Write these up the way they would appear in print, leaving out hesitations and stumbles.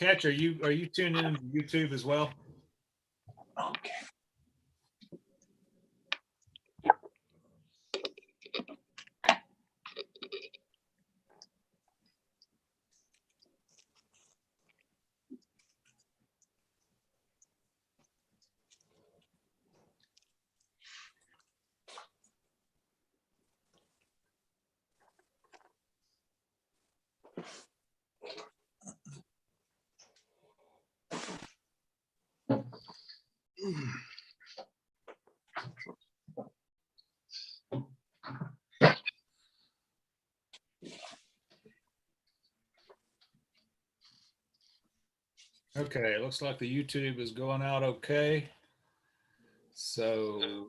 Catch, are you tuned in to YouTube as well? Okay. Okay, it looks like the YouTube is going out okay. So,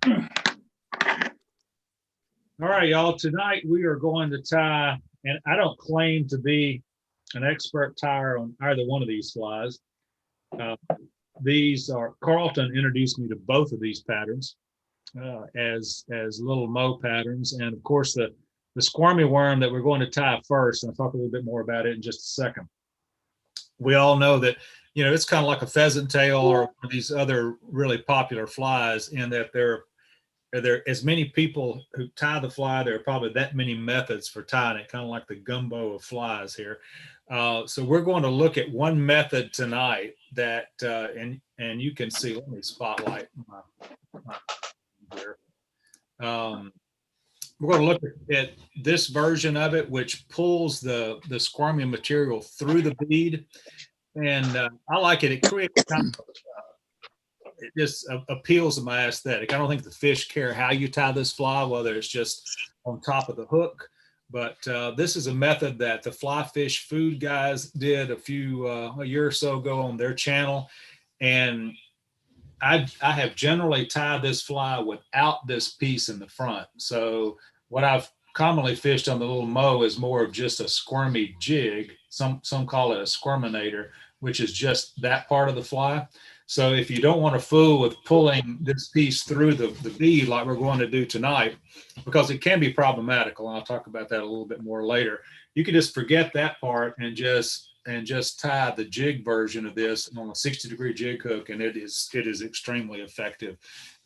all right, y'all, tonight we are going to tie, and I don't claim to be an expert tyer on either one of these flies. These are, Carlton introduced me to both of these patterns as little Mo patterns. And of course, the squirmy worm that we're going to tie first, and I'll talk a little bit more about it in just a second. We all know that, you know, it's kind of like a pheasant tail or one of these other really popular flies, in that there are as many people who tie the fly. There are probably that many methods for tying it, kind of like the gumbo of flies here. So we're going to look at one method tonight that, and you can see, let me spotlight my here. We're going to look at this version of it, which pulls the squirmy material through the bead. And I like it. It creates kind of, it just appeals to my aesthetic. I don't think the fish care how you tie this fly, whether it's just on top of the hook. But this is a method that the fly fish food guys did a year or so ago on their channel. And I have generally tied this fly without this piece in the front. So what I've commonly fished on the little Mo is more of just a squirmy jig. Some call it a squirminator, which is just that part of the fly. So if you don't want to fool with pulling this piece through the bead like we're going to do tonight, because it can be problematical, and I'll talk about that a little bit more later, you can just forget that part and just tie the jig version of this on a 60-degree jig hook, and it is extremely effective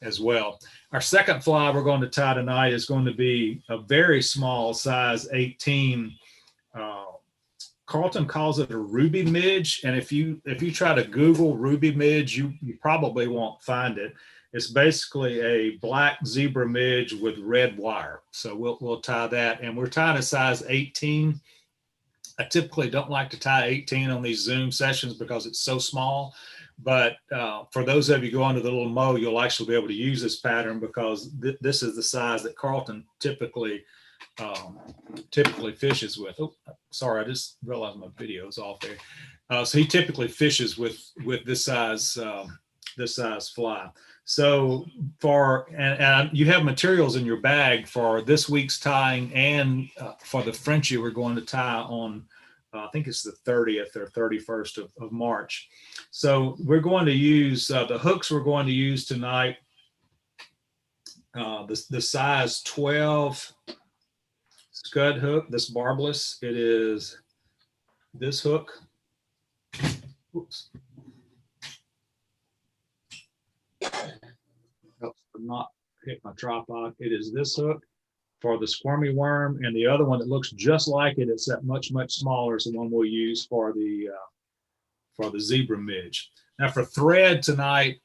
as well. Our second fly we're going to tie tonight is going to be a very small size 18. Carlton calls it a ruby midge, and if you try to Google ruby midge, you probably won't find it. It's basically a black zebra midge with red wire. So we'll tie that, and we're tying a size 18. I typically don't like to tie 18 on these Zoom sessions because it's so small. But for those of you going to the little Mo, you'll actually be able to use this pattern because this is the size that Carlton typically fishes with. Oh, sorry, I just realized my video is off there. So he typically fishes with this size fly. So and you have materials in your bag for this week's tying and for the Frenchie we're going to tie on, I think it's the 30th or 31st of March. So we're going to use the hooks we're going to use tonight. The size 12 scud hook, this barbless. It is this hook. Oops. Helps to not hit my tripod. It is this hook for the squirmy worm, and the other one that looks just like it, except much smaller, is the one we'll use for the zebra midge. Now for thread tonight,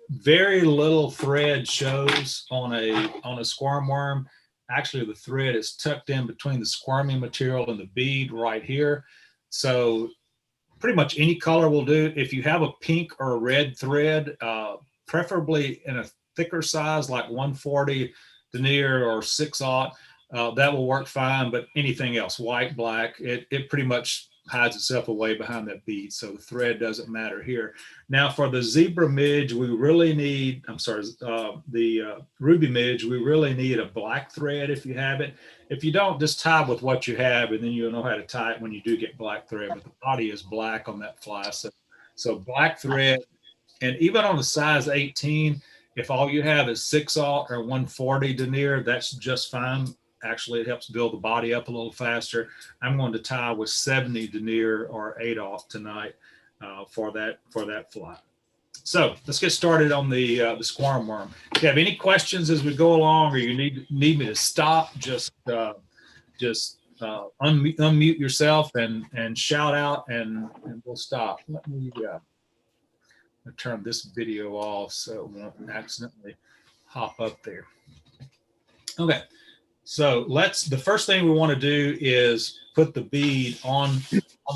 very little thread shows on a squirm worm. Actually, the thread is tucked in between the squirmy material and the bead right here. So pretty much any color will do. If you have a pink or a red thread, preferably in a thicker size like 140 denier or 6/0, that will work fine. But anything else, white, black, it pretty much hides itself away behind that bead. So the thread doesn't matter here. Now for the zebra midge, we really need, the ruby midge, we really need a black thread if you have it. If you don't, just tie with what you have, and then you'll know how to tie it when you do get black thread. But the body is black on that fly. So black thread, and even on the size 18, if all you have is 6/0 or 140 denier, that's just fine. Actually, it helps build the body up a little faster. I'm going to tie with 70 denier or 8/0 tonight for that fly. So let's get started on the squirm worm. If you have any questions as we go along, or you need me to stop, just unmute yourself and shout out, and we'll stop. Let me turn this video off so it won't accidentally hop up there. Okay, so the first thing we want to do is put the bead on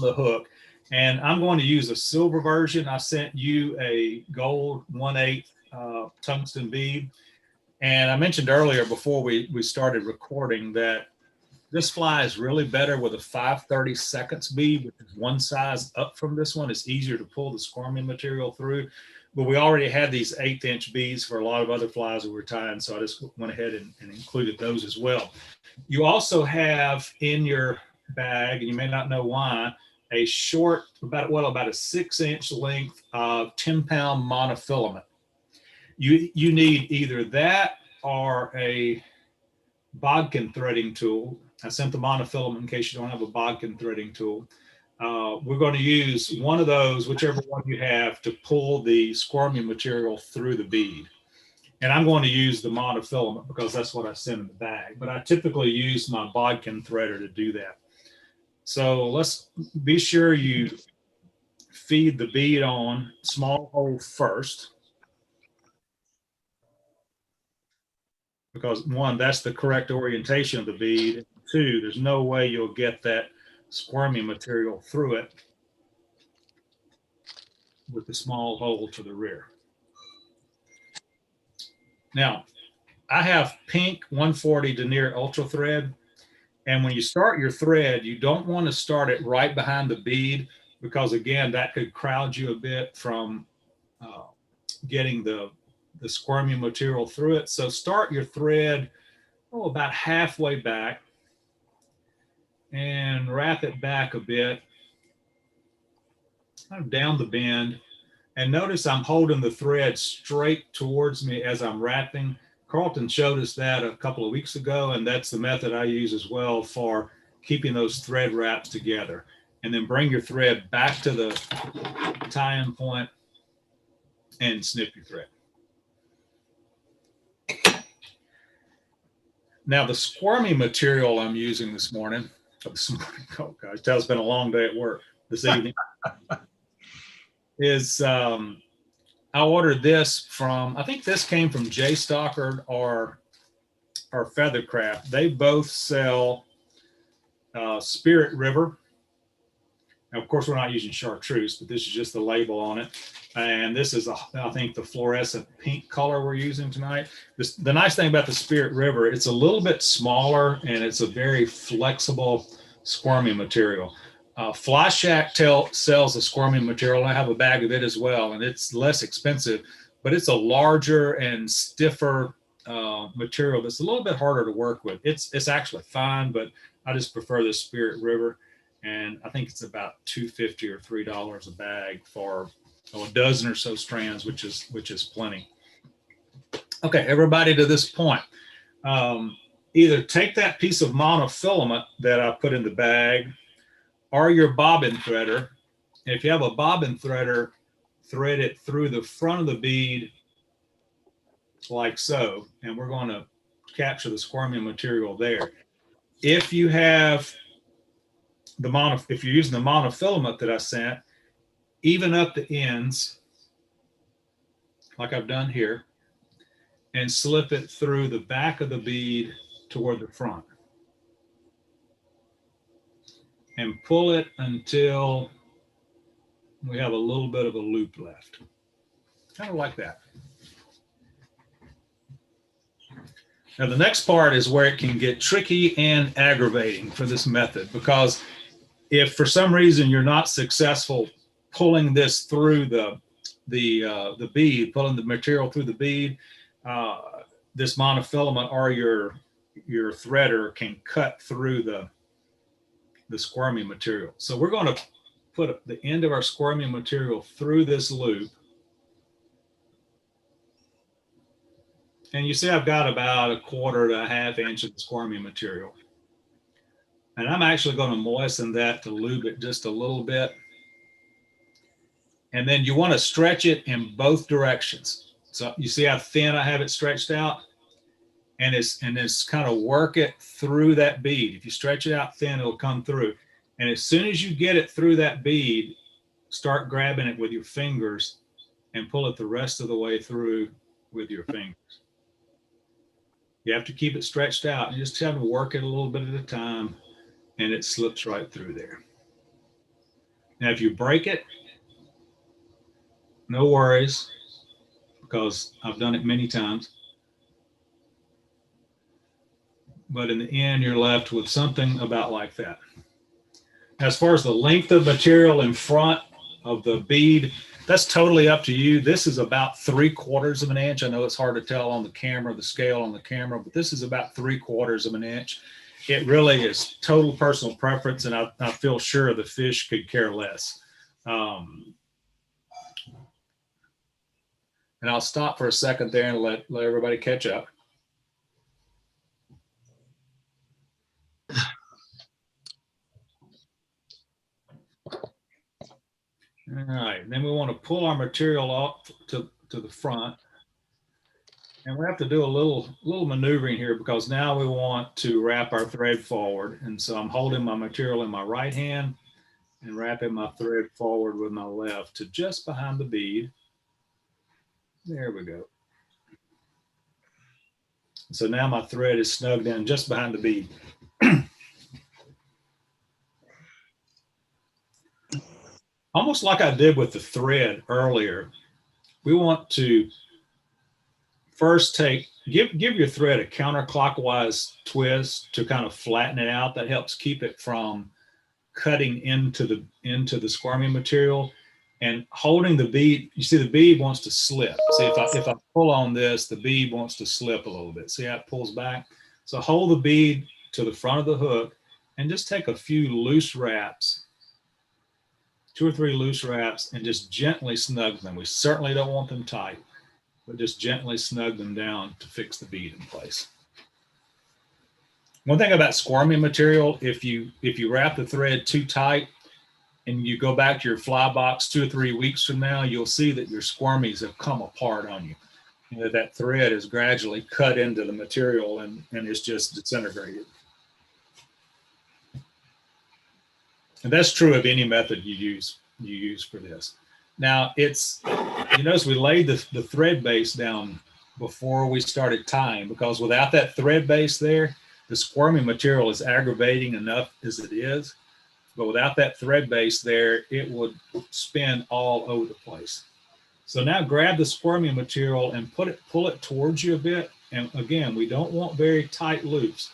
the hook. And I'm going to use a silver version. I sent you a gold 1/8 tungsten bead. And I mentioned earlier before we started recording that this fly is really better with a 5/32 bead, which is one size up from this one. It's easier to pull the squirming material through. But we already had these 1/8 beads for a lot of other flies that we're tying. So I just went ahead and included those as well. You also have in your bag, and you may not know why, a short, about a 6-inch length of 10-pound monofilament. You need either that or a bodkin threading tool. I sent the monofilament in case you don't have a bodkin threading tool. We're going to use one of those, whichever one you have, to pull the squirming material through the bead. And I'm going to use the monofilament because that's what I sent in the bag. But I typically use my bodkin threader to do that. So let's be sure you feed the bead on small hole first, because one, that's the correct orientation of the bead. And two, there's no way you'll get that squirming material through it with the small hole to the rear. Now, I have pink 140 denier ultra thread. And when you start your thread, you don't want to start it right behind the bead, because again, that could crowd you a bit from getting the squirming material through it. So start your thread about halfway back and wrap it back a bit, kind of down the bend. And notice I'm holding the thread straight towards me as I'm wrapping. Carlton showed us that a couple of weeks ago, and that's the method I use as well for keeping those thread wraps together. And then bring your thread back to the tie-in point and snip your thread. Now, the squirming material I'm using this morning, oh gosh, it's been a long day at work this evening, is I ordered this from, I think this came from J Stockard or Feathercraft. They both sell Spirit River. Now, of course, we're not using chartreuse, but this is just the label on it. And this is, I think, the fluorescent pink color we're using tonight. The nice thing about the Spirit River, it's a little bit smaller and it's a very flexible squirming material. Fly Shack sells a squirming material. I have a bag of it as well, and it's less expensive, but it's a larger and stiffer material that's a little bit harder to work with. It's actually fine, but I just prefer the Spirit River, and I think it's about $2.50 or $3 a bag for a dozen or so strands, which is plenty. Okay, everybody to this point, either take that piece of monofilament that I put in the bag, or your bobbin threader. If you have a bobbin threader, thread it through the front of the bead like so, and we're going to capture the squirming material there. If you have if you're using the monofilament that I sent, even up the ends like I've done here, and slip it through the back of the bead toward the front. And pull it until we have a little bit of a loop left. Kind of like that. Now the next part is where it can get tricky and aggravating for this method, because if for some reason you're not successful pulling this through the bead, pulling the material through the bead, this monofilament or your threader can cut through the squirming material. So we're going to put the end of our squirming material through this loop And you see I've got about 1/4 to 1/2 inch of the squirmy material. And I'm actually going to moisten that to lube it just a little bit. And then you want to stretch it in both directions. So you see how thin I have it stretched out? And it's kind of work it through that bead. If you stretch it out thin, it'll come through. And as soon as you get it through that bead, start grabbing it with your fingers and pull it the rest of the way through with your fingers. You have to keep it stretched out. You just have to work it a little bit at a time, and it slips right through there. Now, if you break it, no worries, because I've done it many times. But in the end, you're left with something about like that. As far as the length of material in front of the bead, that's totally up to you. This is about 3/4 of an inch. I know it's hard to tell on the camera, the scale on the camera, but this is about 3/4 of an inch. It really is total personal preference, and I feel sure the fish could care less. And I'll stop for a second there and let everybody catch up. All right, then we want to pull our material off to the front. And we have to do a little maneuvering here because now we want to wrap our thread forward. And so I'm holding my material in my right hand and wrapping my thread forward with my left to just behind the bead. There we go. So now my thread is snugged in just behind the bead. Almost like I did with the thread earlier, we want to first give your thread a counterclockwise twist to kind of flatten it out. That helps keep it from cutting into the squirmy material. And holding the bead, you see the bead wants to slip. See, if I pull on this, the bead wants to slip a little bit. See how it pulls back? So hold the bead to the front of the hook and just take a few loose wraps, 2 or 3 loose wraps, and just gently snug them. We certainly don't want them tight, but just gently snug them down to fix the bead in place. One thing about squirmy material, if you wrap the thread too tight and you go back to your fly box 2 or 3 weeks from now, you'll see that your squirmies have come apart on you. You know, that thread is gradually cut into the material and it's just disintegrated. And that's true of any method you use for this. Now you notice we laid the thread base down before we started tying, because without that thread base there, the squirmy material is aggravating enough as it is, but without that thread base there, it would spin all over the place. So now grab the squirmy material and pull it towards you a bit. And again, we don't want very tight loops.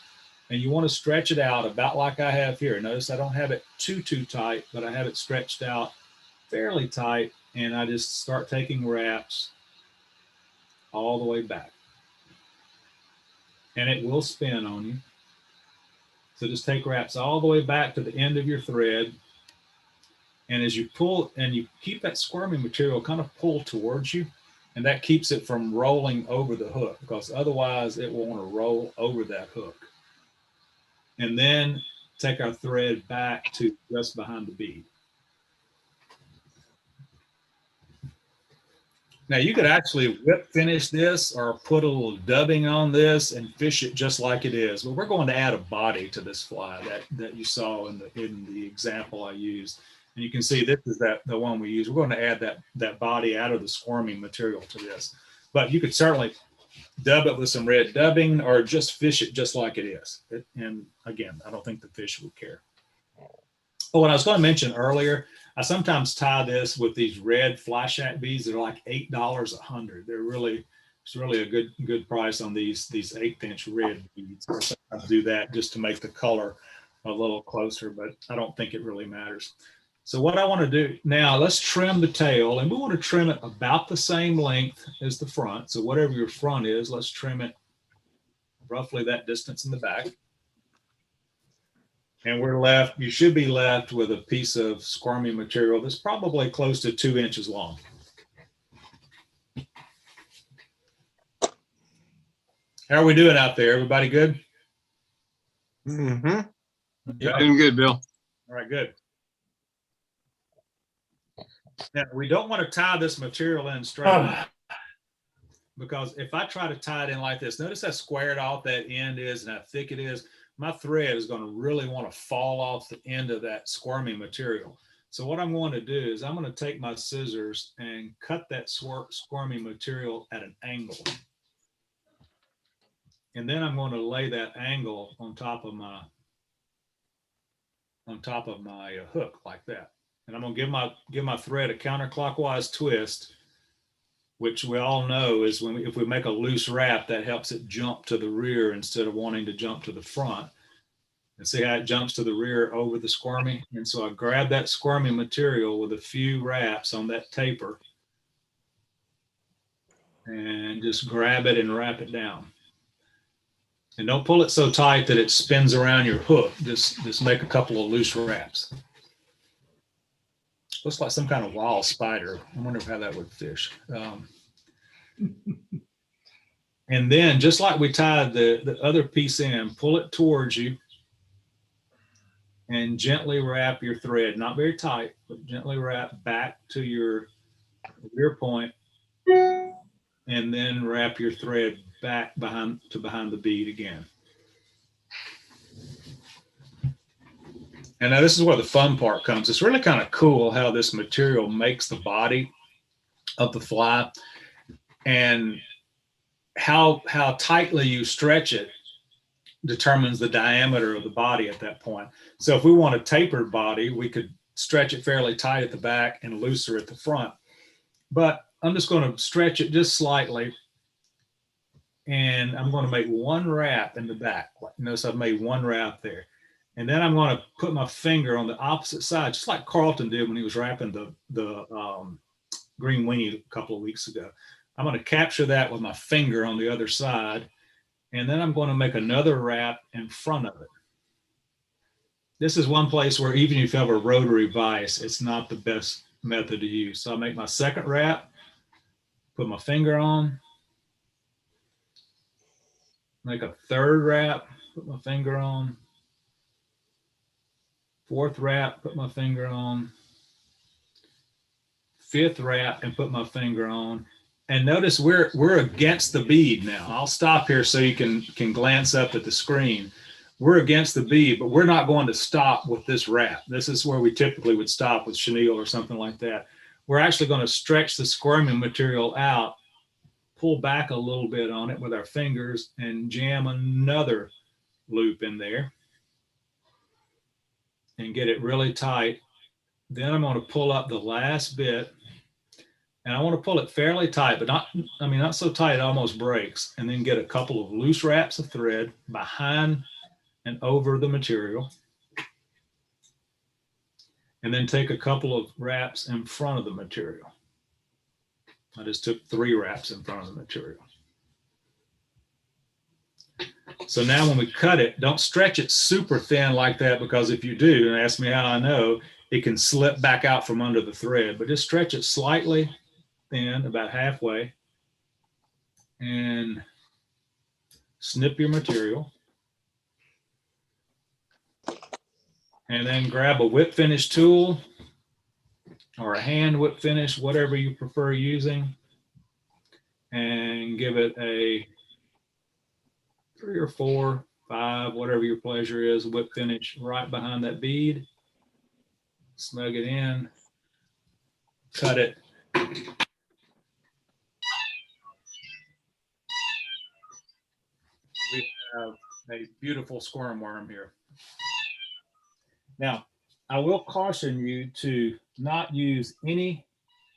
And you want to stretch it out about like I have here. Notice I don't have it too tight, but I have it stretched out fairly tight. And I just start taking wraps all the way back. And it will spin on you. So just take wraps all the way back to the end of your thread. And as you pull, and you keep that squirmy material kind of pulled towards you, and that keeps it from rolling over the hook, because otherwise it will want to roll over that hook. And then take our thread back to just behind the bead. Now you could actually whip finish this or put a little dubbing on this and fish it just like it is. But we're going to add a body to this fly that you saw in the example I used. And you can see this is the one we use. We're going to add that body out of the squirmy material to this. But you could certainly dub it with some red dubbing or just fish it just like it is. And again, I don't think the fish would care. Oh, and I was going to mention earlier, I sometimes tie this with these red fly shack beads that are like $8 a 100. It's really a good price on these 1/8 inch red beads. I sometimes do that just to make the color a little closer, but I don't think it really matters. So what I want to do now, let's trim the tail, and we want to trim it about the same length as the front. So whatever your front is, let's trim it roughly that distance in the back. And you should be left with a piece of squirmy material that's probably close to 2 inches long. How are we doing out there? Everybody good? Mm-hmm. Okay. Doing good, Bill. All right, good. Now, we don't want to tie this material in straight because if I try to tie it in like this, notice how squared off that end is and how thick it is. My thread is going to really want to fall off the end of that squirmy material. So what I'm going to do is I'm going to take my scissors and cut that squirmy material at an angle. And then I'm going to lay that angle on top of my hook like that. And I'm going to give my thread a counterclockwise twist, which we all know is if we make a loose wrap, that helps it jump to the rear instead of wanting to jump to the front. And see how it jumps to the rear over the squirmy? And so I grab that squirmy material with a few wraps on that taper and just grab it and wrap it down. And don't pull it so tight that it spins around your hook. Just make a couple of loose wraps. Looks like some kind of wild spider. I wonder how that would fish. And then just like we tied the other piece in, pull it towards you and gently wrap your thread, not very tight, but gently wrap back to your rear point, and then wrap your thread back behind the bead again. And now this is where the fun part comes. It's really kind of cool how this material makes the body of the fly, and how tightly you stretch it determines the diameter of the body at that point. So if we want a tapered body, we could stretch it fairly tight at the back and looser at the front. But I'm just going to stretch it just slightly, and I'm going to make one wrap in the back. Notice I've made one wrap there. And then I'm going to put my finger on the opposite side, just like Carlton did when he was wrapping the green weenie a couple of weeks ago. I'm going to capture that with my finger on the other side, and then I'm going to make another wrap in front of it. This is one place where even if you have a rotary vise, it's not the best method to use. So I make my second wrap, put my finger on, make a third wrap, put my finger on, fourth wrap, put my finger on, fifth wrap and put my finger on. And notice we're against the bead now. I'll stop here so you can glance up at the screen. We're against the bead, but we're not going to stop with this wrap. This is where we typically would stop with chenille or something like that. We're actually going to stretch the squirming material out, pull back a little bit on it with our fingers, and jam another loop in there and get it really tight. Then I'm going to pull up the last bit, and I want to pull it fairly tight, but not so tight it almost breaks, and then get a couple of loose wraps of thread behind and over the material, and then take a couple of wraps in front of the material. I just took 3 wraps in front of the material. So now when we cut it, don't stretch it super thin like that, because if you do, and ask me how I know, it can slip back out from under the thread, but just stretch it slightly thin, about halfway, and snip your material. And then grab a whip finish tool or a hand whip finish, whatever you prefer using, and give it a 3 or 4, 5, whatever your pleasure is, whip finish right behind that bead. Snug it in, cut it. We have a beautiful squirm worm here. Now, I will caution you to not use any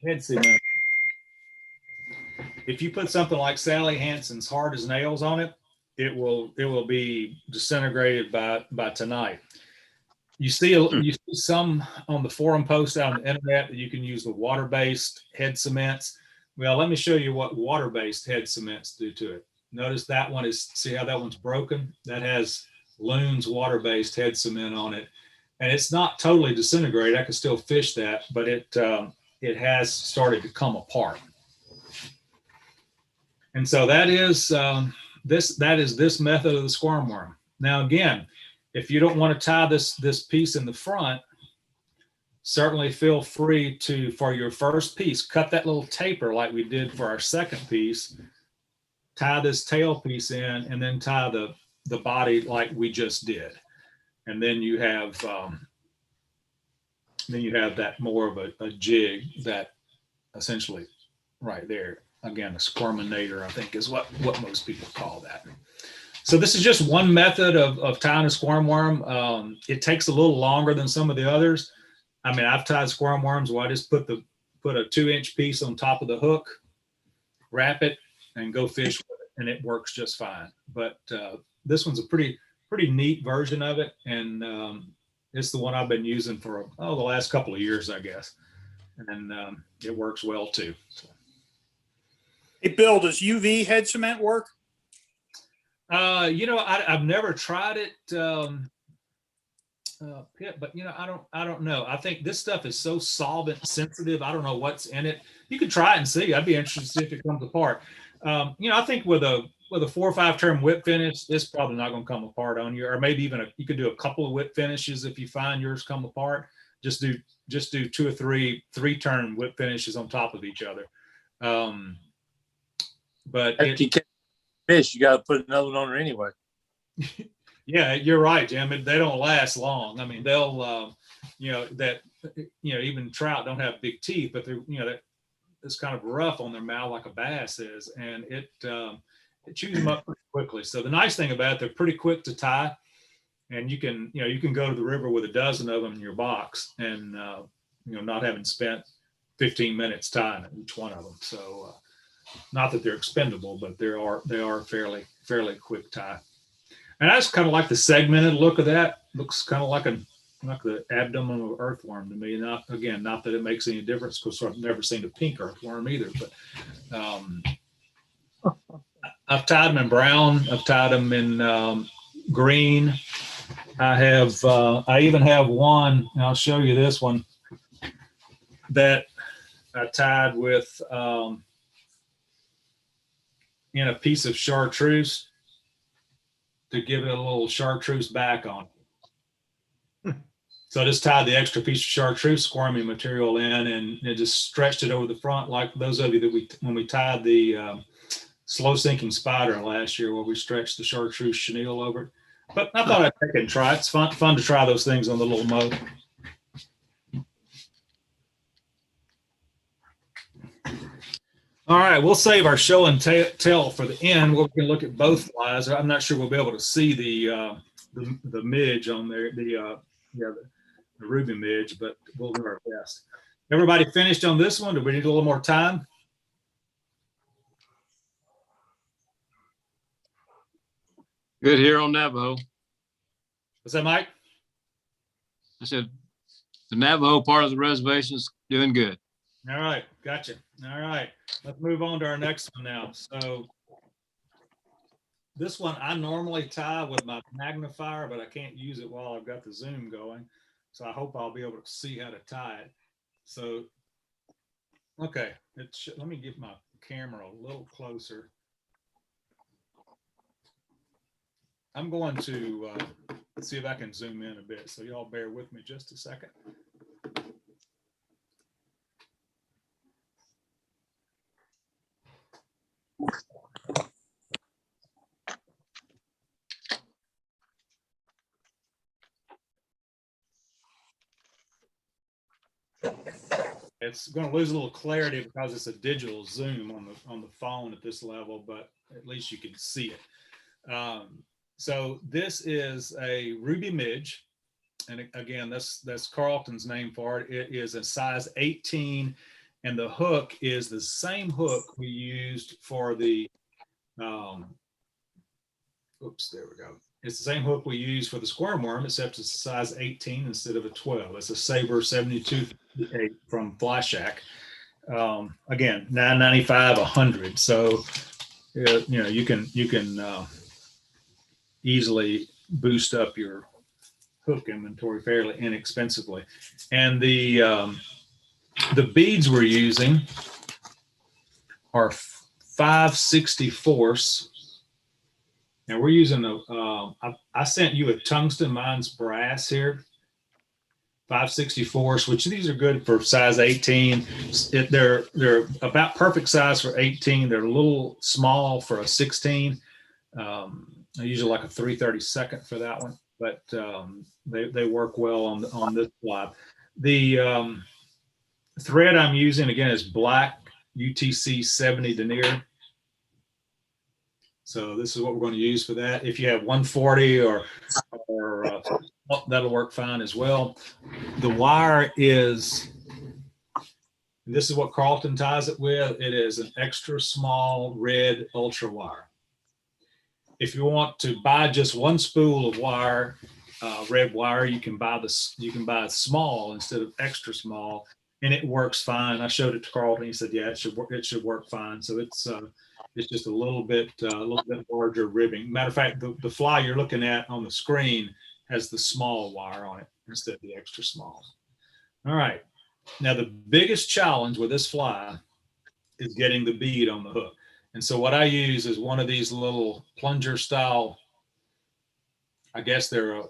head cement. If you put something like Sally Hansen's Hard as Nails on it, it will be disintegrated by tonight. You see some on the forum posts out on the internet that you can use the water-based head cements. Well, let me show you what water-based head cements do to it. Notice that one see how that one's broken? That has Loon's water-based head cement on it. And it's not totally disintegrated. I can still fish that, but it has started to come apart. And so that is that is this method of the squirm worm. Now, again, if you don't want to tie this piece in the front, certainly feel free to, for your first piece, cut that little taper like we did for our second piece, tie this tail piece in, and then tie the body like we just did. And then you have that more of a jig that essentially right there. Again, a squirminator, I think, is what most people call that. So this is just one method of tying a squirm worm. It takes a little longer than some of the others. I mean, I've tied squirm worms where I just put a 2-inch piece on top of the hook, wrap it, and go fish with it, and it works just fine. But this one's a pretty neat version of it, and it's the one I've been using for the last couple of years, I guess, and it works well too. So. Hey, Bill, does UV head cement work? I've never tried it, Pit, but I don't know. I think this stuff is so solvent sensitive. I don't know what's in it. You could try it and see. I'd be interested to see if it comes apart. I think with a 4 or 5 term whip finish, it's probably not going to come apart on you. Or maybe even you could do a couple of whip finishes if you find yours come apart. Just do 2 or 3 3-turn whip finishes on top of each other. But If you can't fish, you got to put another one on there anyway. Yeah, you're right, Jim. They don't last long. I mean, they'll, even trout don't have big teeth, but they're, it's kind of rough on their mouth like a bass is, and it chews them up pretty quickly. So the nice thing about it, they're pretty quick to tie, and you can go to the river with a dozen of them in your box, and not having spent 15 minutes tying each one of them. So not that they're expendable, but they are fairly quick tie. And I just kind of like the segmented look of that. Looks kind of like the abdomen of an earthworm to me. Not that it makes any difference, because I've never seen a pink earthworm either. But I've tied them in brown. I've tied them in green. I even have one, and I'll show you this one, that I tied with in a piece of chartreuse to give it a little chartreuse back on it. So I just tied the extra piece of chartreuse squirmy material in, and it just stretched it over the front, like those of you that when we tied the slow sinking spider last year, where we stretched the chartreuse chenille over it. But I thought I'd take it and try it. It's fun to try those things on the little moe. All right, we'll save our show and tell for the end. We can look at both flies. I'm not sure we'll be able to see the midge on there, the ruby midge, but we'll do our best. Everybody finished on this one? Do we need a little more time? Good here on Navajo. What's that, Mike? I said the Navajo part of the reservation is doing good. All right, gotcha. All right, let's move on to our next one now. So this one I normally tie with my magnifier, but I can't use it while I've got the Zoom going. So I hope I'll be able to see how to tie it. So, okay, let me get my camera a little closer. I'm going to see if I can zoom in a bit. So y'all bear with me just a second. It's going to lose a little clarity because it's a digital zoom on the phone at this level, but at least you can see it. So this is a ruby midge, and again, that's Carlton's name for it. It is a size 18, and the hook is the same hook we used for the. Oops, there we go. It's the same hook we used for the squirm worm, except it's a size 18 instead of a 12. It's a Saber 7258 from Fly Shack. Again, $9.95, $100. So you can easily boost up your hook inventory fairly inexpensively. And the beads we're using are 5/64 And we're using I sent you a tungsten, mine's brass here, 5/64, which these are good for size 18. They're about perfect size for 18. They're a little small for a 16. I usually like a 3/32 for that one, but they work well on this fly. The thread I'm using again is black UTC 70 denier. So this is what we're going to use for that. If you have 140 or that'll work fine as well. The wire is, this is what Carlton ties it with. It is an extra small red ultra wire. If you want to buy just one spool of wire, red wire, you can buy small instead of extra small, and it works fine. I showed it to Carlton. He said, "Yeah, it should work fine." So it's just a little bit larger ribbing. Matter of fact, the fly you're looking at on the screen has the small wire on it instead of the extra small. All right. Now the biggest challenge with this fly is getting the bead on the hook. And so what I use is one of these little plunger style, I guess they're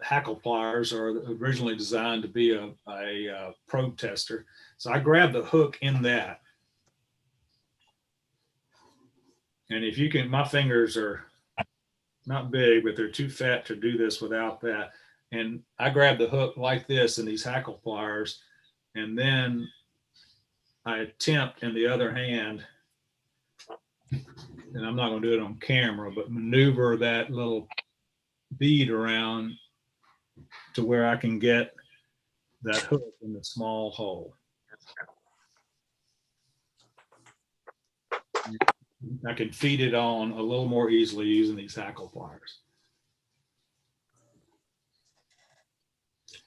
hackle pliers, are originally designed to be a probe tester. So I grab the hook in that. And if you can, my fingers are not big, but they're too fat to do this without that. And I grab the hook like this in these hackle pliers, and then I attempt in the other hand, and I'm not going to do it on camera, but maneuver that little bead around to where I can get that hook in the small hole. I can feed it on a little more easily using these hackle pliers.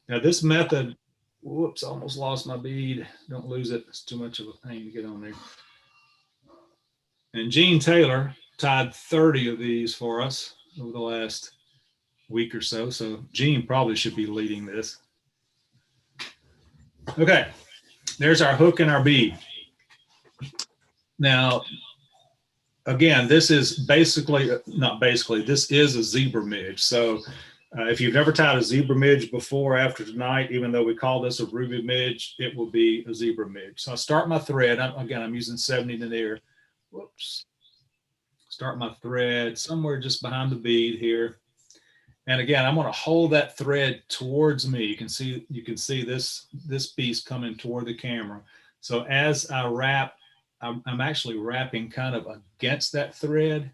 Now this method, whoops, almost lost my bead. Don't lose it. It's too much of a pain to get on there. And Gene Taylor tied 30 of these for us over the last week or so. So Gene probably should be leading this. Okay, there's our hook and our bead. Now, again, this is basically, not basically, this is a zebra midge. So if you've never tied a zebra midge before, after tonight, even though we call this a ruby midge, it will be a zebra midge. So I start my thread. I'm using 70 denier. Whoops. Start my thread somewhere just behind the bead here. And again, I'm going to hold that thread towards me. You can see this piece coming toward the camera. So as I wrap, I'm actually wrapping kind of against that thread,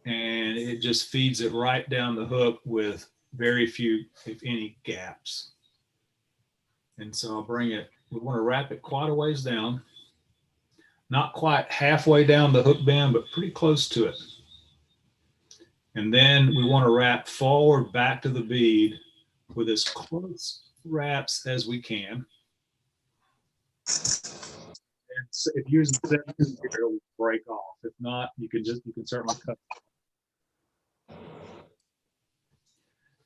and it just feeds it right down the hook with very few, if any, gaps. And so I'll bring it, we want to wrap it quite a ways down, not quite halfway down the hook bend, but pretty close to it. And then we want to wrap forward back to the bead with as close wraps as we can. And if you're using 70, it'll break off. If not, you can certainly cut.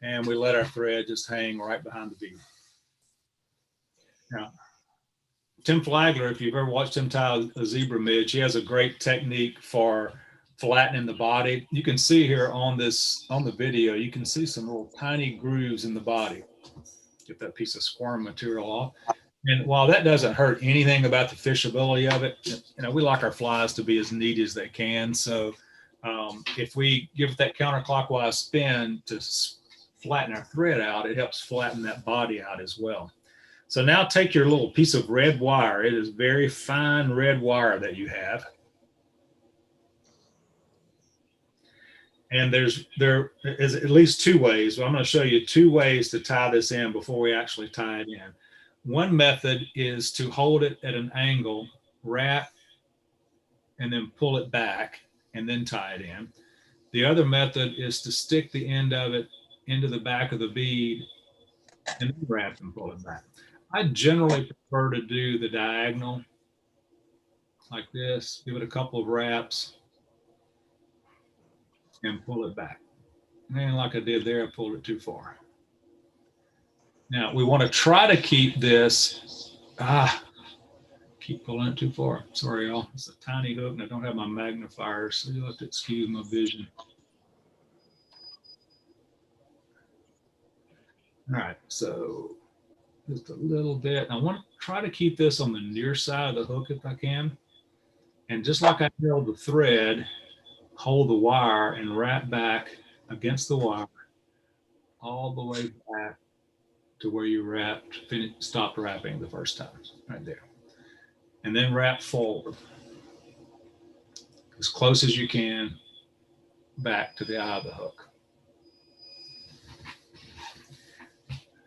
And we let our thread just hang right behind the bead. Now, Tim Flagler, if you've ever watched him tie a zebra midge, he has a great technique for flattening the body. You can see here on the video, you can see some little tiny grooves in the body. Get that piece of squirm material off. And while that doesn't hurt anything about the fishability of it, we like our flies to be as neat as they can. So if we give it that counterclockwise spin to flatten our thread out, it helps flatten that body out as well. So now take your little piece of red wire. It is very fine red wire that you have. And there is at least two ways. Well, I'm going to show you two ways to tie this in before we actually tie it in. One method is to hold it at an angle, wrap, and then pull it back, and then tie it in. The other method is to stick the end of it into the back of the bead and then wrap and pull it back. I generally prefer to do the diagonal like this, give it a couple of wraps, and pull it back. And like I did there, I pulled it too far. Now we want to try to keep this, keep pulling it too far. Sorry, y'all. It's a tiny hook and I don't have my magnifier, so you'll have to excuse my vision. All right, so just a little bit. I want to try to keep this on the near side of the hook if I can. And just like I held the thread, hold the wire and wrap back against the wire all the way back to where you stopped wrapping the first time, right there. And then wrap forward as close as you can back to the eye of the hook.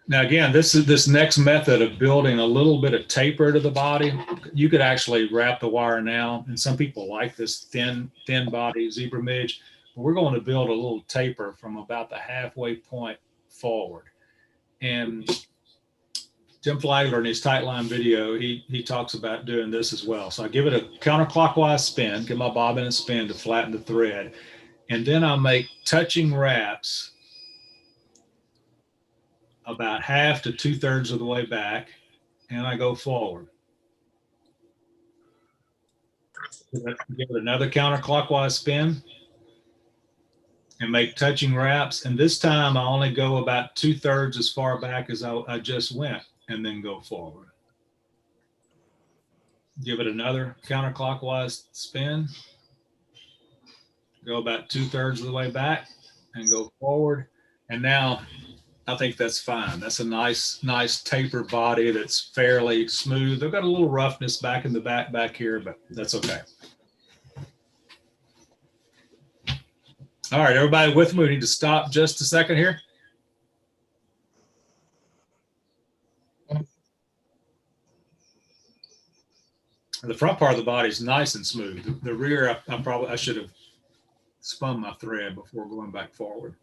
Now, again, this next method of building a little bit of taper to the body, you could actually wrap the wire now. And some people like this thin body zebra midge, but we're going to build a little taper from about the halfway point forward. And Jim Flagler in his tight line video, he talks about doing this as well. So I give it a counterclockwise spin, give my bobbin a spin to flatten the thread. And then I make touching wraps about half to 2/3 of the way back, and I go forward. Give it another counterclockwise spin and make touching wraps. And this time I only go about 2/3 as far back as I just went, and then go forward. Give it another counterclockwise spin, go about 2/3 of the way back and go forward. And now I think that's fine. That's a nice taper body that's fairly smooth. They've got a little roughness back in the back here, but that's okay. All right, everybody with me? We need to stop just a second here. The front part of the body is nice and smooth. The rear, I should have spun my thread before going back forward.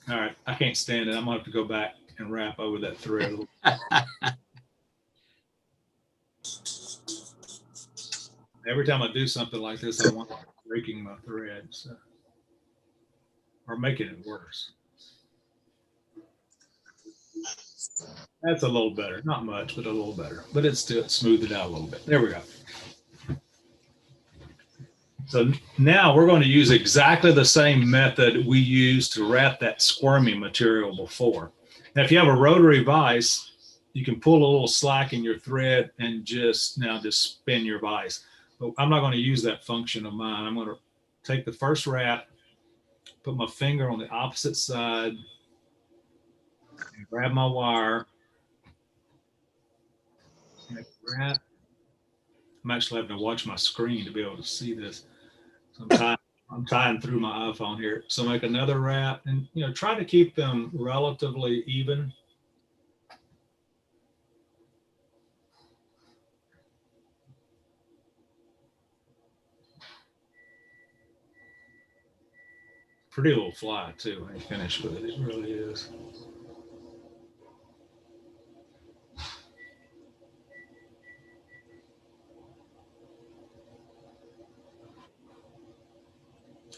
All right, I can't stand it. I'm gonna have to go back and wrap over that thread a little. Every time I do something like this, I want breaking my thread, so, or making it worse. That's a little better, not much, but a little better. But it's still smoothed it out a little bit. There we go. So now we're going to use exactly the same method we used to wrap that squirmy material before. Now, if you have a rotary vise, you can pull a little slack in your thread and just spin your vise. But I'm not going to use that function of mine. I'm going to take the first wrap, put my finger on the opposite side, and grab my wire. Wrap. I'm actually having to watch my screen to be able to see this. So I'm tying through my iPhone here. So make another wrap and try to keep them relatively even. Pretty little fly too when you finish with it. It really is.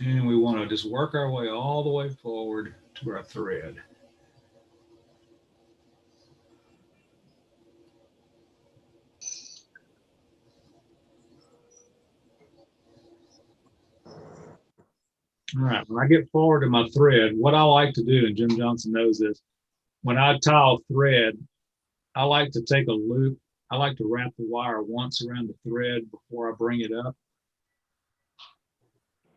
And we want to just work our way all the way forward to our thread. All right, when I get forward to my thread, what I like to do, and Jim Johnson knows this, when I tie a thread, I like to take a loop. I like to wrap the wire once around the thread before I bring it up.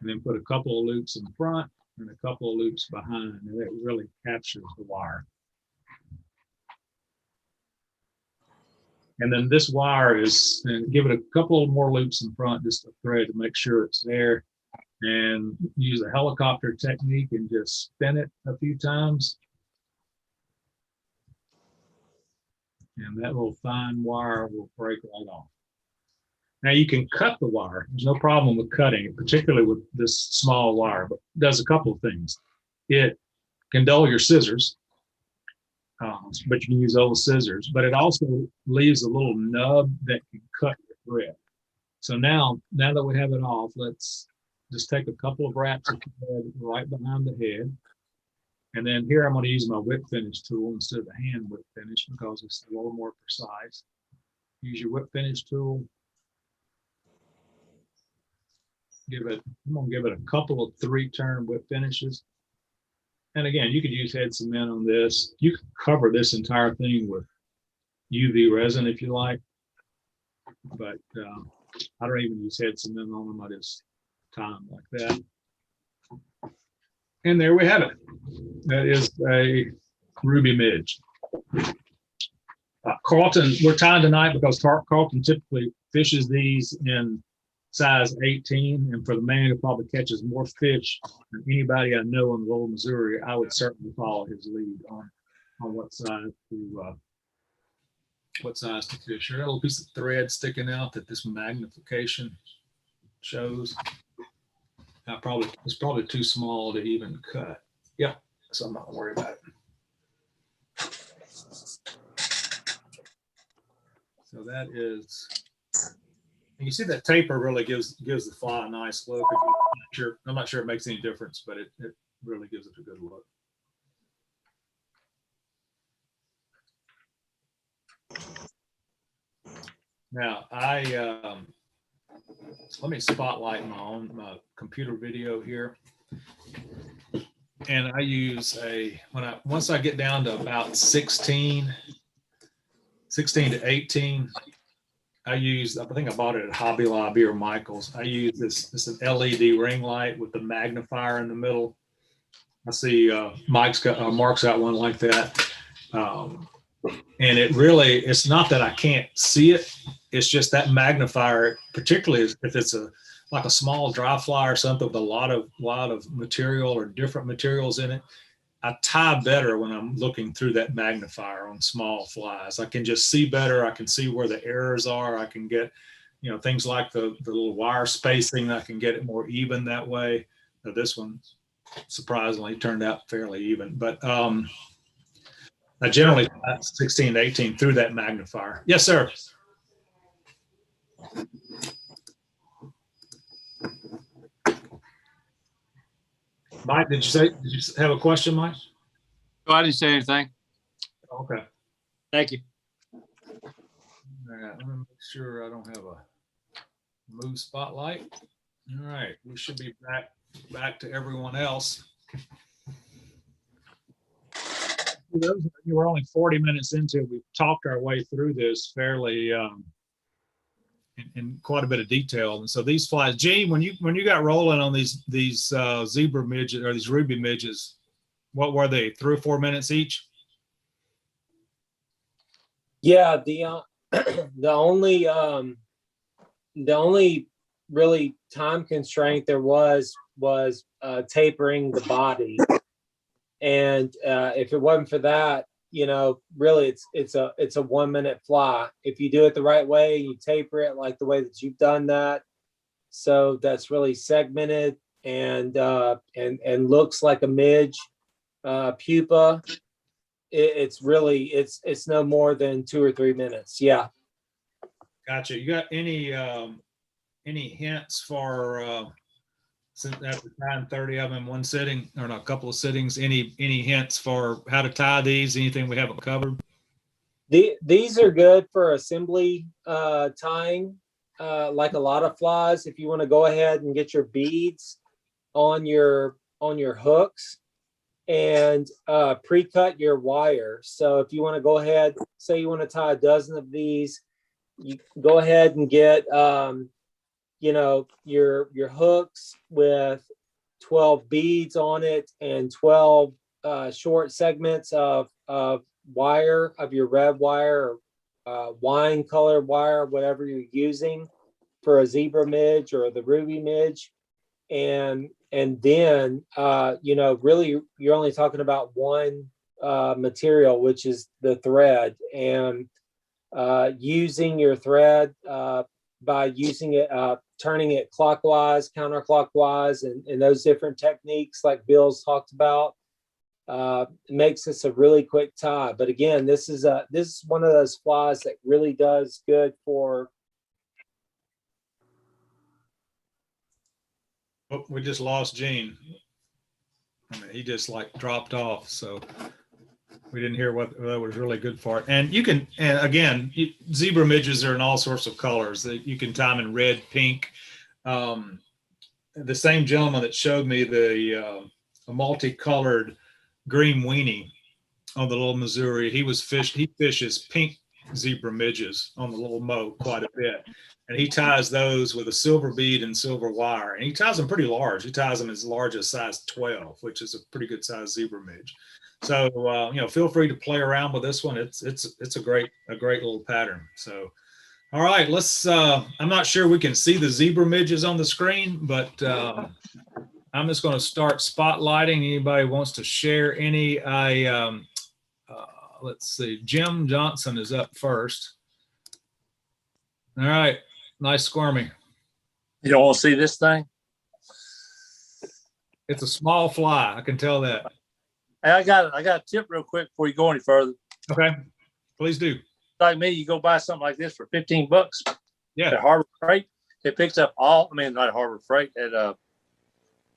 And then put a couple of loops in front and a couple of loops behind, and that really captures the wire. And then this wire and give it a couple more loops in front, just a thread to make sure it's there. And use a helicopter technique and just spin it a few times. And that little fine wire will break right off. Now you can cut the wire. There's no problem with cutting it, particularly with this small wire, but it does a couple of things. It can dull your scissors, but you can use old scissors, but it also leaves a little nub that can cut your thread. So now that we have it off, let's just take a couple of wraps of thread right behind the head. And then here I'm going to use my whip finish tool instead of the hand whip finish because it's a little more precise. use your whip finish tool. I'm gonna give it a couple of 3-turn whip finishes. And again, you could use head cement on this. You could cover this entire thing with UV resin if you like. But I don't even use head cement on them. I just tie them like that. And there we have it. That is a ruby midge. Carlton, we're tying tonight because Carlton typically fishes these in size 18, and for the man who probably catches more fish than anybody I know in the Lower Missouri, I would certainly follow his lead on what size to fish. There's a little piece of thread sticking out that this magnification shows. It's probably too small to even cut. Yeah, so I'm not gonna worry about it. So that is, and you see that taper really gives the fly a nice look. I'm not sure it makes any difference, but it really gives it a good look. Now let me spotlight my computer video here. And I use once I get down to about 16 to 18, I think I bought it at Hobby Lobby or Michael's. I use this an LED ring light with the magnifier in the middle. I see Mark's got one like that. And it's not that I can't see it. It's just that magnifier, particularly if it's like a small dry fly or something with a lot of material or different materials in it. I tie better when I'm looking through that magnifier on small flies. I can just see better. I can see where the errors are. I can get, things like the little wire spacing. I can get it more even that way. Now, this one surprisingly turned out fairly even, but I generally 16 to 18 through that magnifier. Yes, sir. Mike, did you have a question, Mike? Oh, I didn't say anything. Okay. Thank you. All right, I'm gonna make sure I don't have a move spotlight. All right, we should be back to everyone else. Those of you were only 40 minutes into it. We've talked our way through this fairly in quite a bit of detail. And so these flies, Gene, when you got rolling on these zebra midges or these ruby midges, what were they? 3 or 4 minutes each? Yeah, the only really time constraint there was tapering the body, and if it wasn't for that, really it's a 1 minute fly. If you do it the right way, you taper it like the way that you've done that, so that's really segmented and looks like a midge pupa. It's no more than 2 or 3 minutes. Yeah. Gotcha. You got any hints for since after tying 30 of them in one sitting or a couple of sittings? Any hints for how to tie these? Anything we haven't covered? These are good for assembly tying, like a lot of flies. If you want to go ahead and get your beads on your hooks and pre-cut your wire. So if you want to go ahead, say you want to tie a dozen of these, you go ahead and get your hooks with 12 beads on it and 12 short segments of wire, of your red wire or wine color wire, whatever you're using for a zebra midge or the ruby midge. And then, really you're only talking about one material, which is the thread, and using your thread by using it, turning it clockwise, counterclockwise, and those different techniques like Bill's talked about, makes this a really quick tie. But again, this is one of those flies that really does good for. Oh, we just lost Gene. I mean, he just like dropped off. So we didn't hear what was really good for it. And you can, and again, zebra midges are in all sorts of colors. You can tie them in red, pink. The same gentleman that showed me the a multicolored green weenie on the little Missouri, he fishes pink zebra midges on the little moat quite a bit. And he ties those with a silver bead and silver wire. And he ties them pretty large. He ties them as large as size 12, which is a pretty good size zebra midge. So, feel free to play around with this one. It's a great little pattern. So, all right, let's, I'm not sure we can see the zebra midges on the screen, but I'm just going to start spotlighting. Anybody wants to share any? Let's see, Jim Johnson is up first. All right, nice squirmy. You don't want to see this thing? It's a small fly, I can tell that. Hey, I got a tip real quick before you go any further. Okay, please do. Like me, you go buy something like this for $15 Yeah, at Harbor Freight. It picks up not Harbor Freight, at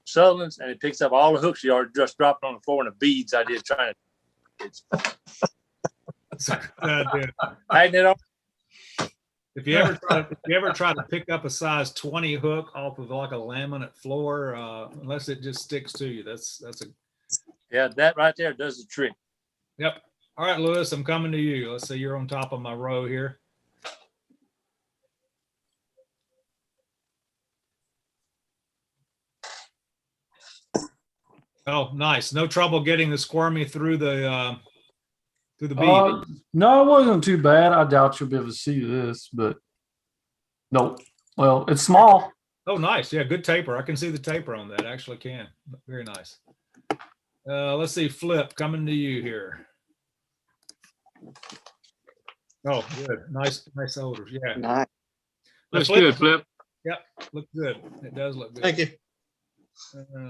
Sutherland's, and it picks up all the hooks you already just dropped on the floor and the beads I did trying to. that's a good idea. Tighten it up. If you ever try to pick up a size 20 hook off of like a laminate floor, unless it just sticks to you, that's a. Yeah, that right there does the trick. Yep. All right, Lewis, I'm coming to you. Let's say you're on top of my row here. Oh, nice. No trouble getting the squirmy through the bead. No, it wasn't too bad. I doubt you'll be able to see this, but nope. Well, it's small. Oh, nice. Yeah, good taper. I can see the taper on that. I actually can. Very nice. Let's see, Flip, coming to you here. Oh, good. Nice odors. Yeah. Nice. Looks good, Flip. Yep, look good. It does look good. Thank you.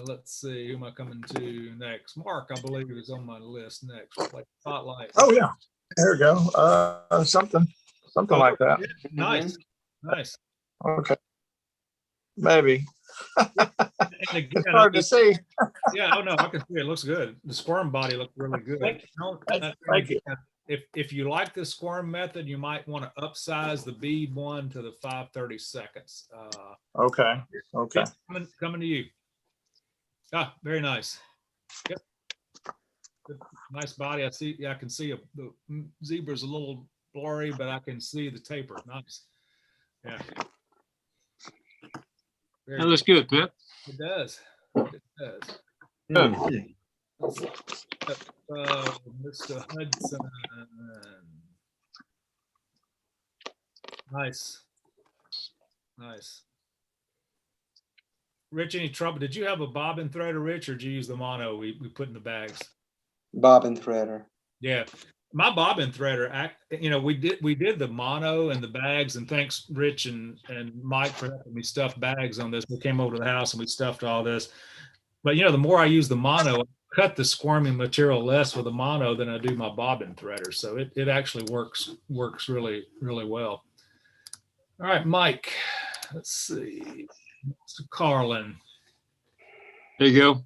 Let's see, who am I coming to next? Mark, I believe, is on my list next. Like spotlight. Oh yeah, there we go. Something like that. Nice, nice. Okay, maybe And again, it's hard to see. yeah, oh no, I can see it. Looks good. The squirm body looks really good. Thank you. If you like the squirm method, you might want to upsize the bead one to the 5/30 seconds. Okay. Coming to you. Ah, very nice. Yep. Good, nice body. I see. Yeah, I can see the zebra's a little blurry, but I can see the taper. Nice. Yeah. Very That looks good, Flip. It does. It does. Good. Mr. Hudson. Nice. Nice. Rich, any trouble? Did you have a bobbin threader, Rich, or did you use the mono we put in the bags? Bobbin threader. Yeah. My bobbin threader, we did the mono and the bags, and thanks Rich and Mike for helping me stuff bags on this. We came over to the house and we stuffed all this. But the more I use the mono, I cut the squirming material less with the mono than I do my bobbin threader. So it actually works really, really well. All right, Mike, let's see. Mr. Carlin. There you go.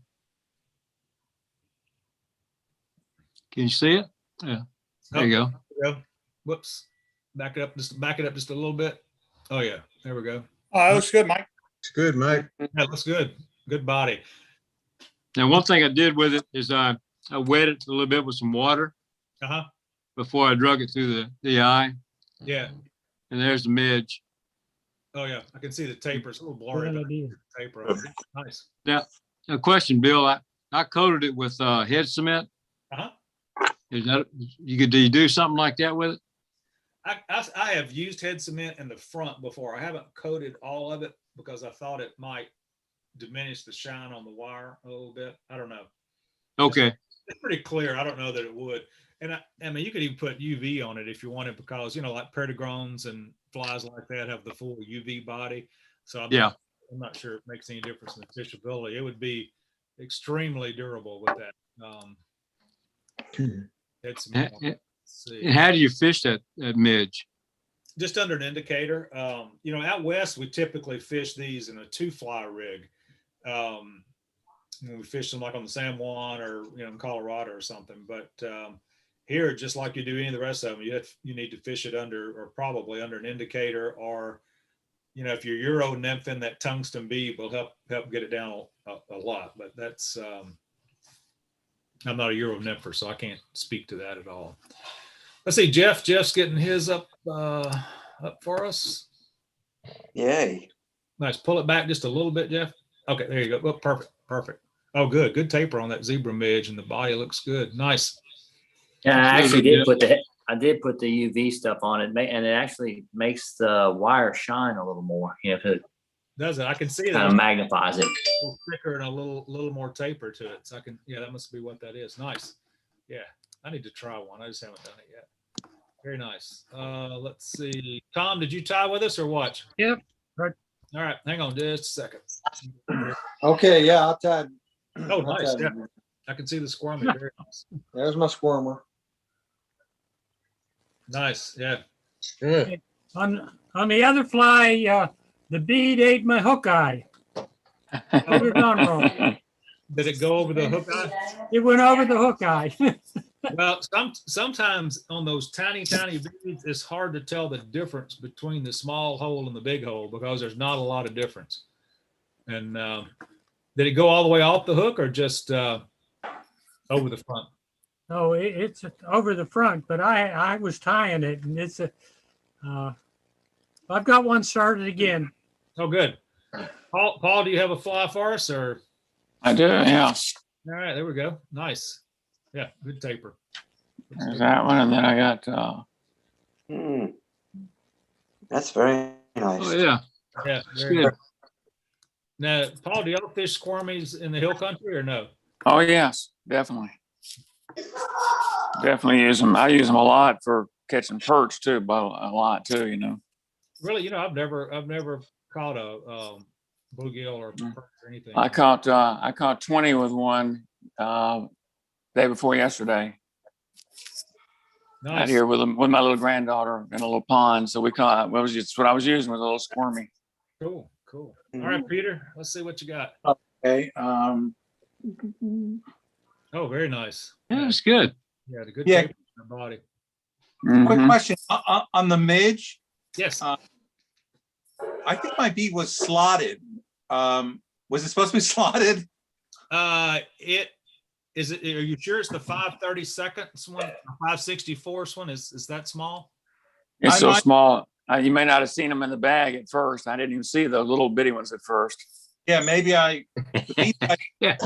Can you see it? Yeah. There you go. There we go. Whoops. Back it up just a little bit. Oh yeah, there we go. Oh, that looks good, Mike. It's good, Mike. That looks good. Good body. Now, one thing I did with it is I wet it a little bit with some water Uh-huh. before I drug it through the eye. Yeah. And there's the midge. Oh yeah. I can see the taper. It's a little blurry. But I can see the taper on it. Nice. Now, a question, Bill. I coated it with head cement. Uh-huh. Is that do you do something like that with it? I have used head cement in the front before. I haven't coated all of it because I thought it might diminish the shine on the wire a little bit. I don't know. Okay. It's pretty clear. I don't know that it would. And I mean, you could even put UV on it if you wanted, because like perdigrons and flies like that have the full UV body. So I'm not sure it makes any difference in the fishability. It would be extremely durable with that. Head cement. Let's see. And how do you fish that midge? Just under an indicator. Out west, we typically fish these in a 2-fly rig. We fish them like on the San Juan or, in Colorado or something. But here, just like you do any of the rest of them, you need to fish it under, or probably under an indicator, or, you know, if you're Euro nymphing, that tungsten bead will help get it down a lot. But that's, I'm not a Euro nympher, so I can't speak to that at all. Let's see, Jeff's getting his up for us. Yay. Nice. Pull it back just a little bit, Jeff. Okay, there you go. Oh, perfect. Oh, good taper on that zebra midge, and the body looks good. Nice. Yeah, I actually Yeah. did put the UV stuff on it, and it actually makes the wire shine a little more. You know, it Does it? I can see kind that. of magnifies it. A little thicker and a little more taper to it. So I can, yeah, that must be what that is. Nice. Yeah, I need to try one. I just haven't done it yet. Very nice. Let's see. Tom, did you tie with us or what? Yep. Right. All right, hang on just a second. Okay, yeah, I'll tie. Oh, nice. Yeah, I can see the squirm. Very nice. There's my squirmer. Nice. Yeah. Good. On the other fly, the bead ate my hook eye. Put it on wrong. Did it go over the hook eye? It went over the hook eye. Well, sometimes on those tiny beads, it's hard to tell the difference between the small hole and the big hole because there's not a lot of difference. And did it go all the way off the hook or just over the front? Oh, it's over the front, but I was tying it, and it's a. I've got one started again. Oh, good. Paul, do you have a fly for us or? I do, yeah. All right, there we go. Nice. Yeah, good taper. There's that one, and then I got, That's very nice. oh yeah, Yeah, it's very good. good. Now, Paul, do y'all fish squirmies in the hill country or no? Oh yes, definitely. Definitely use them. I use them a lot for catching perch too, but a lot too, you know. Really, you know, I've never caught a bluegill or perch or anything. I caught 20 with one day before yesterday out Nice. here with my little granddaughter in a little pond. So we caught. What was just what I was using was a little squirmy. Cool. All right, Peter, let's see what you got. Okay. Oh, very nice. Yeah, it's good. Yeah, the good Yeah. taper in the body. Quick Mhm. question on the midge. Yes. I think my bead was slotted. Was it supposed to be slotted? It is it. Are you sure it's the 5/32 one, 5/64 one? Is that small? It's I so might- small. You may not have seen them in the bag at first. I didn't even see those little bitty ones at first. Yeah, maybe the bead I Yeah.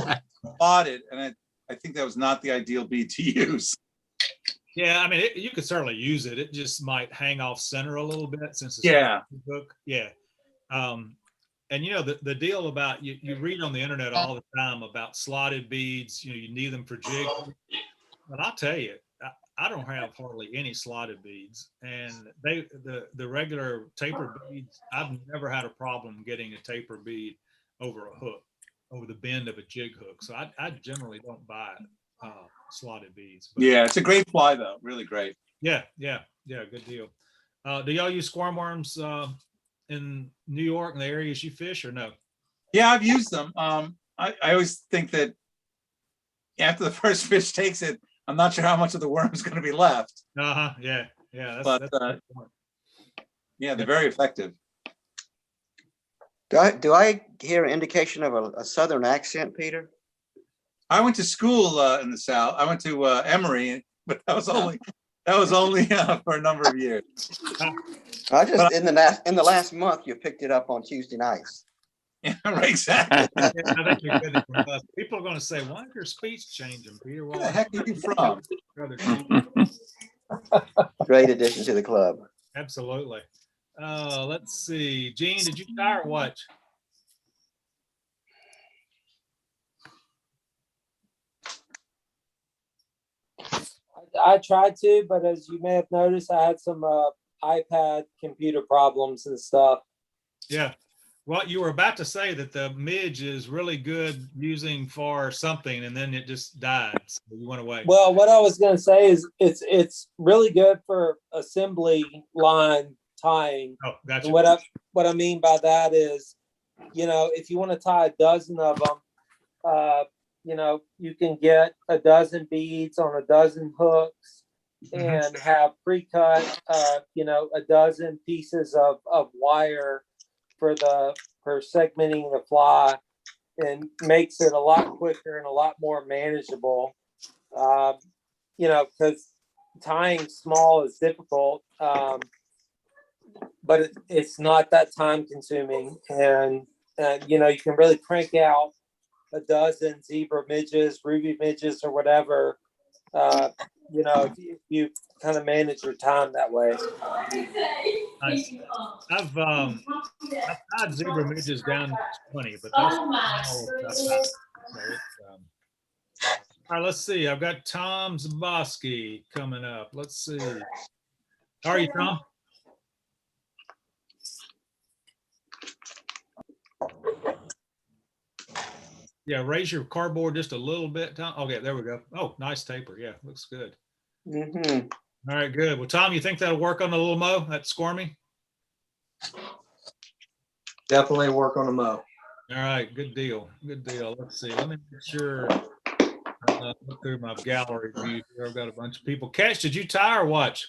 slotted, and I think that was not the ideal bead to use. Yeah, I mean, you could certainly use it. It just might hang off center a little bit since it's Yeah. a hook. Yeah. And you know, the deal about you read on the internet all the time about slotted beads, you know, you need them for jig. But I'll tell you, I don't have hardly any slotted beads, and the regular taper beads, I've never had a problem getting a taper bead over a hook, over the bend of a jig hook. So I generally don't buy slotted beads. But Yeah, it's a great fly though, really great. yeah, good deal. Do y'all use squirm worms in New York and the areas you fish or no? Yeah, I've used them. I always think that after the first fish takes it, I'm not sure how much of the worm is going to be left. Yeah. That's But, a good point. Yeah, they're very effective. Do I hear an indication of a southern accent, Peter? I went to school in the South. I went to Emory, but that was only for a number of years. I just in the last month you picked it up on Tuesday nights. Yeah, right, exactly. Yeah, I think you're good. People are going to say, "Why is your speech changing, Peter?" Where the heck are you from? Great addition to the club. Absolutely. Let's see, Gene, did you tie or what? I tried to, but as you may have noticed, I had some iPad computer problems and stuff. Yeah. Well, you were about to say that the Midge is really good using for something, and then it just died. So you went away. Well, what I was going to say is it's really good for assembly line tying. Oh, gotcha. And what I mean by that is, you know, if you want to tie a dozen of them, you know, you can get a dozen beads on a dozen hooks, and have pre-cut, a dozen pieces of wire for segmenting the fly, and makes it a lot quicker and a lot more manageable. Because tying small is difficult, but it's not that time consuming, and you can really crank out a dozen zebra midges, ruby midges, or whatever. If you kind of manage your time that way. I've tied zebra midges down to 20, but that's all I've got. So all right, let's see. I've got Tom Zaboski coming up. Let's see. How are you, Tom? Yeah, raise your cardboard just a little bit, Tom. Okay, there we go. Oh, nice taper. Yeah, looks good. Mm-hmm. All right, good. Well, Tom, you think that'll work on the little mow, that Squirmy? Definitely work on a mow. All right, good deal. Good deal. Let's see. Let me make sure. Look through my gallery view here. I've got a bunch of people. Cash, did you tie or watch?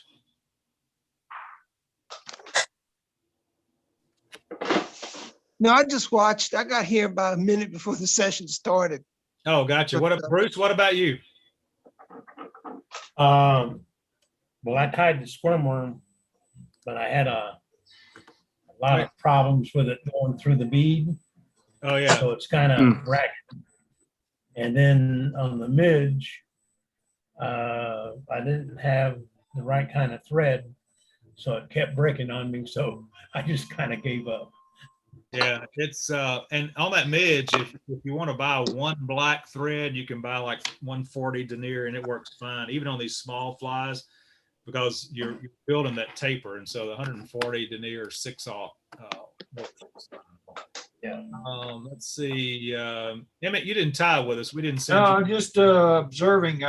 No, I just watched. I got here about a minute before the session started. Oh, gotcha. What, Bruce? What about you? Well, I tied the squirm worm, but I had a lot of problems with it going through the bead. Oh yeah. So it's kind of ragged. And then on the midge, I didn't have the right kind of thread, so it kept breaking on me. So I just kind of gave up. Yeah, it's and on that midge, if you want to buy one black thread, you can buy like 140 denier, and it works fine, even on these small flies, because you're building that taper, and so the 140 denier 6/0 Yeah. Let's see, Emmett, you didn't tie with us. We didn't send No, you. I'm just observing.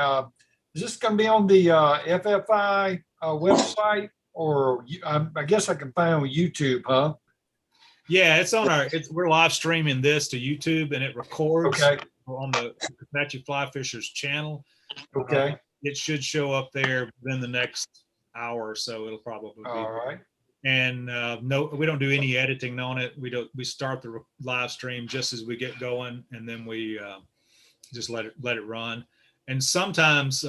Is this going to be on the FFI website, or I guess I can find on YouTube, huh? Yeah, it's on we're live streaming this to YouTube, and it records on the Kisatchie Fly Fishers channel. Okay. It should show up there within the next hour or so. It'll probably be. All right. And no, we don't do any editing on it. We start the live stream just as we get going, and then we just let it run. And sometimes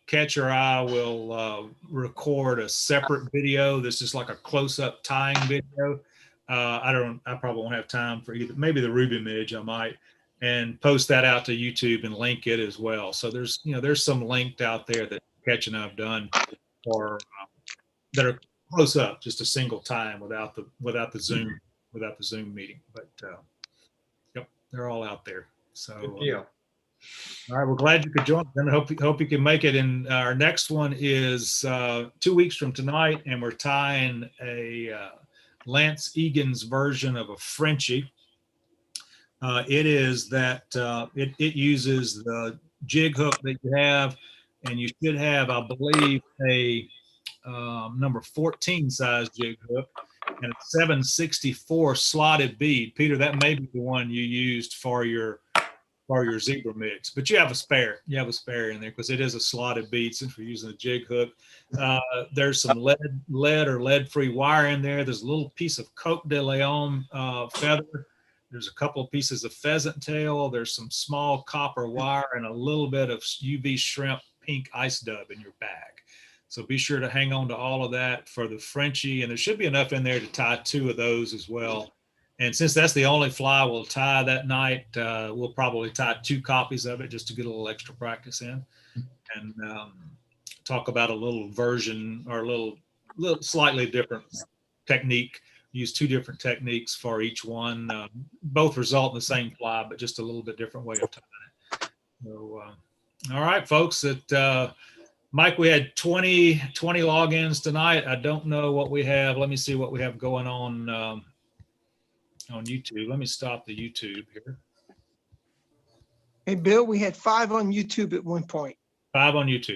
Catch Your Eye will record a separate video. This is like a close-up tying video. I probably won't have time for either. Maybe the Ruby Midge I might, and post that out to YouTube and link it as well. So there's some linked out there that Catch and I've done for that are close up, just a single time without the Zoom meeting. But yep, they're all out there. So Yeah. all right, we're glad you could join. I hope you can make it. And our next one is 2 weeks from tonight, and we're tying a Lance Egan's version of a Frenchie. It is that it uses the jig hook that you have, and you should have, I believe, a number 14 size jig hook and a 764 slotted bead. Peter, that may be the one you used for your zebra mix, but you have a spare. You have a spare in there because it is a slotted bead since we're using a jig hook. There's some lead or lead-free wire in there. There's a little piece of Coque de Leon feather. There's a couple of pieces of pheasant tail. There's some small copper wire and a little bit of UV shrimp pink ice dub in your bag. So be sure to hang on to all of that for the Frenchie, and there should be enough in there to tie 2 of those as well. And since that's the only fly we'll tie that night, we'll probably tie 2 copies of it just to get a little extra practice in, and talk about a little version or a little slightly different technique. Use 2 different techniques for each one. Both result in the same fly, but just a little bit different way of tying it. So, all right, folks. Mike, we had 20 logins tonight. I don't know what we have. Let me see what we have going on YouTube. Let me stop the YouTube here. Hey, Bill, we had 5 on YouTube at one point. 5 on YouTube.